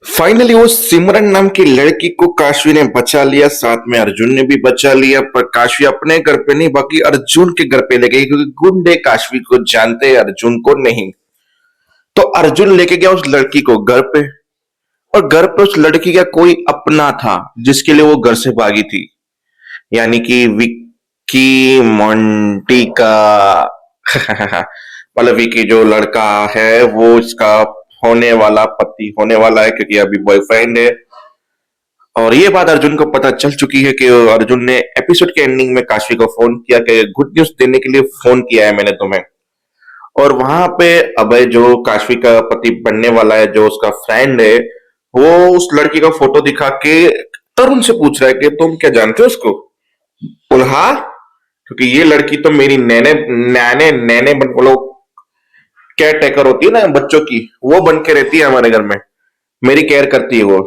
Finally वो सिमरन नाम की लड़की को काशवी ने बचा लिया, साथ में अर्जुन ने भी बचा लिया। पर काशवी अपने घर पे नहीं, बाकी अर्जुन के घर पे ले गई, क्योंकि गुंडे काशवी को जानते हैं, अर्जुन को नहीं। तो अर्जुन लेके गया उस लड़की को घर पे, और घर पे उस लड़की का कोई अपना था जिसके लिए वो घर से भागी थी, यानी कि विक्की मोंटी का मतलब विक्की जो लड़का है वो इसका होने वाला पति होने वाला है, क्योंकि अभी बॉयफ्रेंड है। और ये बात अर्जुन को पता चल चुकी है कि अर्जुन ने एपिसोड के एंडिंग में काशवी को फोन किया कि गुड न्यूज देने के लिए फोन किया है मैंने तुम्हें। और वहां पे अभय जो काशवी का पति बनने वाला है, जो उसका फ्रेंड है, वो उस लड़की का फोटो दिखा के तरुण से पूछ रहा है कि तुम क्या जानते हो उसको। बोला हाँ, क्योंकि ये लड़की तो मेरी नैने नैने नैने बन बोलो, केयर टेकर होती है ना बच्चों की, वो बन के रहती है हमारे घर में, मेरी केयर करती है वो।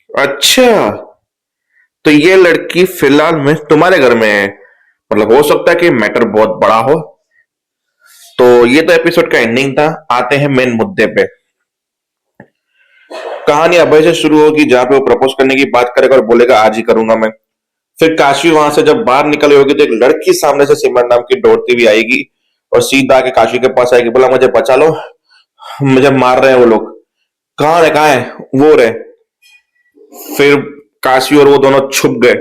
अच्छा, तो ये लड़की फिलहाल में तुम्हारे घर में है, मतलब हो सकता है कि मैटर बहुत बड़ा हो। तो ये तो एपिसोड का एंडिंग था। आते हैं मेन मुद्दे पे। कहानी अभय से शुरू होगी, जहां पे वो प्रपोज करने की बात करेगा और बोलेगा आज ही करूंगा मैं। फिर काशी वहां से जब बाहर निकल होगी तो एक लड़की सामने से सिमरन नाम की दौड़ती हुई आएगी और सीधा आके काशी के पास आएगी, बोला मुझे बचा लो, मुझे मार रहे हैं वो लोग। कहाँ है, कहाँ है वो रहे। फिर काशी और वो दोनों छुप गए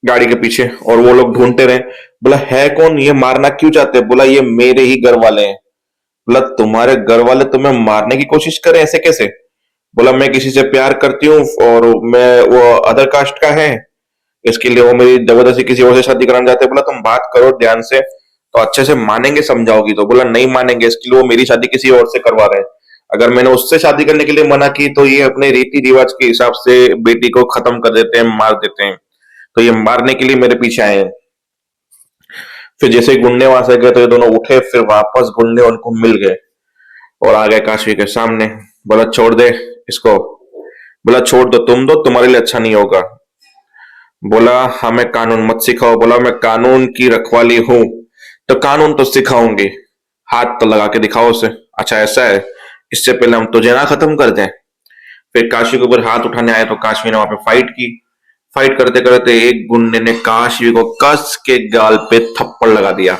गाड़ी के पीछे, और वो लोग ढूंढते रहे। बोला है कौन, ये मारना क्यों चाहते हैं। बोला ये मेरे ही घर वाले हैं। बोला तुम्हारे घर वाले तुम्हें मारने की कोशिश करें, ऐसे कैसे। बोला मैं किसी से प्यार करती हूँ और मैं वो अदर कास्ट का है, इसके लिए वो मेरी जबरदस्ती किसी और से शादी कराना चाहते हैं। बोला तुम बात करो ध्यान से तो अच्छे से मानेंगे, समझाओगी तो। बोला नहीं मानेंगे, इसके लिए वो मेरी शादी किसी और से करवा रहे हैं। अगर मैंने उससे शादी करने के लिए मना की तो ये अपने रीति रिवाज के हिसाब से बेटी को खत्म कर देते हैं, मार देते हैं। तो ये मारने के लिए मेरे पीछे आए हैं। फिर जैसे ही गुंडे वहां से गए तो ये दोनों उठे, फिर वापस गुंडे उनको मिल गए और आ गए काशवी के सामने। बोला छोड़ दे इसको। बोला छोड़ दो, तुम दो, तुम्हारे लिए अच्छा नहीं होगा। बोला हमें कानून मत सिखाओ। बोला मैं कानून की रखवाली हूं, तो कानून तो सिखाऊंगी, हाथ तो लगा के दिखाओ उसे। अच्छा ऐसा है, इससे पहले हम तुझे ना खत्म कर दें। फिर काशी के ऊपर हाथ उठाने आए तो काशवी ने वहां पे फाइट की। फाइट करते करते एक गुंडे ने काशवी को कस के गाल पे थप्पड़ लगा दिया।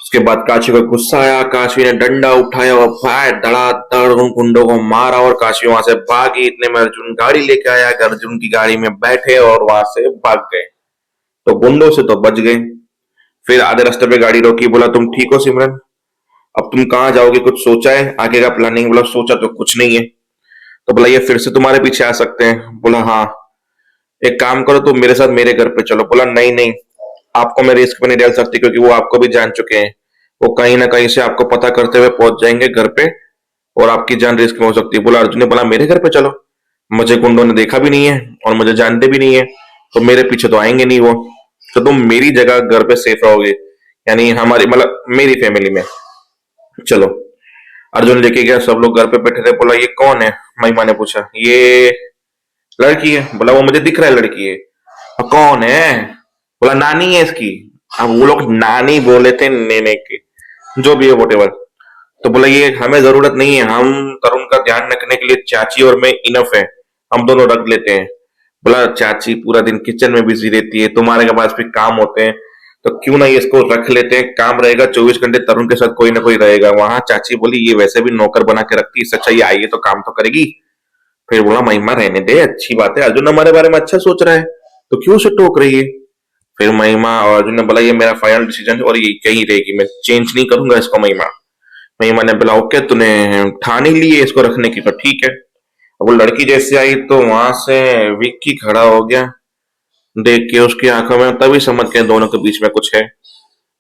उसके बाद काशी को गुस्सा आया, काशवी ने डंडा उठाया और फायर धड़ाधड़ उन गुंडों को मारा और काशवी वहां से भागी। इतने में अर्जुन गाड़ी लेके आया, अर्जुन की गाड़ी में बैठे और वहां से भाग गए। तो गुंडों से तो बच गए। फिर आधे रास्ते पे गाड़ी रोकी, बोला तुम ठीक हो सिमरन, अब तुम कहाँ जाओगे, कुछ सोचा है आगे का प्लानिंग। बोला सोचा तो कुछ नहीं है। तो बोला ये फिर से तुम्हारे पीछे आ सकते हैं। बोला हाँ, एक काम करो तुम मेरे साथ मेरे घर पे चलो। बोला नहीं नहीं, आपको मैं रिस्क में नहीं डाल सकती, क्योंकि वो आपको भी जान चुके हैं, वो कहीं ना कहीं से आपको पता करते हुए पहुंच जाएंगे घर पे और आपकी जान रिस्क में हो सकती है। बोला अर्जुन ने बोला मेरे घर पे चलो, मुझे गुंडों ने देखा भी नहीं है और मुझे जानते भी नहीं है, तो मेरे पीछे तो आएंगे नहीं वो। तो तुम मेरी जगह घर पे सेफ रहोगे, यानी हमारी मतलब मेरी फैमिली में। चलो, अर्जुन लेके गया, सब लोग घर पे बैठे थे। बोला ये कौन है, महिमा ने पूछा। ये लड़की है। बोला वो मुझे दिख रहा है लड़की है। "अब कौन है। बोला नानी है इसकी। अब वो लोग नानी बोले थे नेने के, जो भी है वोटेवर। तो बोला ये हमें जरूरत नहीं है, हम तरुण का ध्यान रखने के लिए चाची और मैं इनफ है, हम दोनों रख लेते हैं। बोला चाची पूरा दिन किचन में बिजी रहती है, तुम्हारे के पास भी काम होते हैं, तो क्यों ना ये इसको रख लेते हैं, काम रहेगा 24 घंटे तरुण के साथ कोई ना कोई रहेगा वहां। चाची बोली ये वैसे भी नौकर बना के रखती है, इससे अच्छा ये आएगी तो काम तो करेगी। फिर बोला महिमा रहने दे, अच्छी बात है, अर्जुन हमारे बारे में अच्छा सोच रहा है, तो क्यों उसे टोक रही है। फिर महिमा और अर्जुन ने बोला ये मेरा फाइनल डिसीजन है और ये कहीं रहेगी, मैं चेंज नहीं करूंगा इसको। महिमा महिमा ने बोला ओके, तूने ठान ही ली है इसको रखने की, तो ठीक है। अब वो लड़की जैसे आई तो वहां से विक्की खड़ा हो गया, देख के उसकी आंखों में तभी समझ गए दोनों के बीच में कुछ है।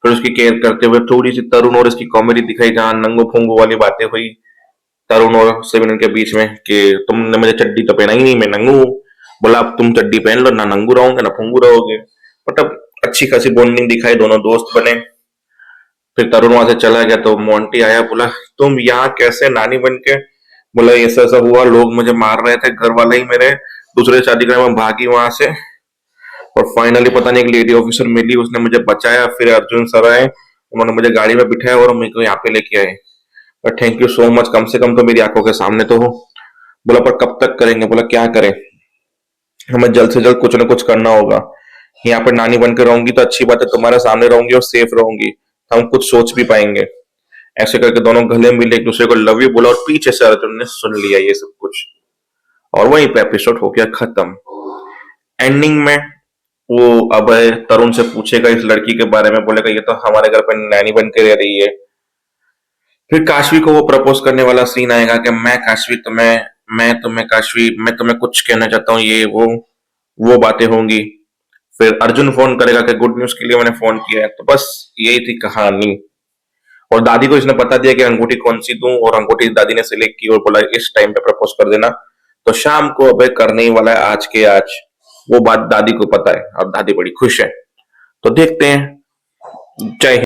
फिर उसकी केयर करते हुए थोड़ी सी तरुण और इसकी कॉमेडी दिखाई, जहां नंगू फंगू वाली बातें हुई तरुण और सिमरन के बीच में कि तुमने मुझे चड्डी तो पहना ही नहीं, मैं नंगू हूँ। बोला अब तुम चड्डी पहन लो, ना नंगू रहोगे ना फंगू रहोगे। बट अब अच्छी खासी बॉन्डिंग दिखाई, दोनों दोस्त बने। फिर तरुण वहां से चला गया तो मोंटी आया, बोला तुम यहाँ कैसे नानी बन के। बोला ऐसा ऐसा हुआ, लोग मुझे मार रहे थे, घर वाले ही मेरे, दूसरे शादी करने में भागी वहां से, और फाइनली पता नहीं एक लेडी ऑफिसर मिली, उसने मुझे बचाया। फिर अर्जुन सर आए, उन्होंने मुझे गाड़ी में बिठाया और मेरे को यहाँ पे लेके आए। थैंक यू सो मच, कम से कम तो मेरी आंखों के सामने तो हो। बोला पर कब तक करेंगे, बोला क्या करें, हमें जल्द से जल्द कुछ ना कुछ करना होगा। यहाँ पे नानी बन के रहूंगी तो अच्छी बात है, तुम्हारे सामने रहूंगी और सेफ रहूंगी, हम कुछ सोच भी पाएंगे। ऐसे करके दोनों गले मिले, एक दूसरे को लव यू बोला, और पीछे से अर्जुन ने सुन लिया ये सब कुछ, और वहीं पे एपिसोड हो गया खत्म। एंडिंग में वो अभय तरुण से पूछेगा इस लड़की के बारे में, बोलेगा ये तो हमारे घर पर नैनी बन के रह रही है। फिर काशवी को वो प्रपोज करने वाला सीन आएगा कि मैं काशवी, मैं तुम्हें कुछ कहना चाहता हूँ, ये वो बातें होंगी। फिर अर्जुन फोन करेगा कि गुड न्यूज के लिए मैंने फोन किया है, तो बस यही थी कहानी। और दादी को इसने बता दिया कि अंगूठी कौन सी दूं, और अंगूठी दादी ने सिलेक्ट की और बोला इस टाइम पे प्रपोज कर देना। तो शाम को अबे करने ही वाला है आज के आज, वो बात दादी को पता है और दादी बड़ी खुश है। तो देखते हैं। जय हिंद।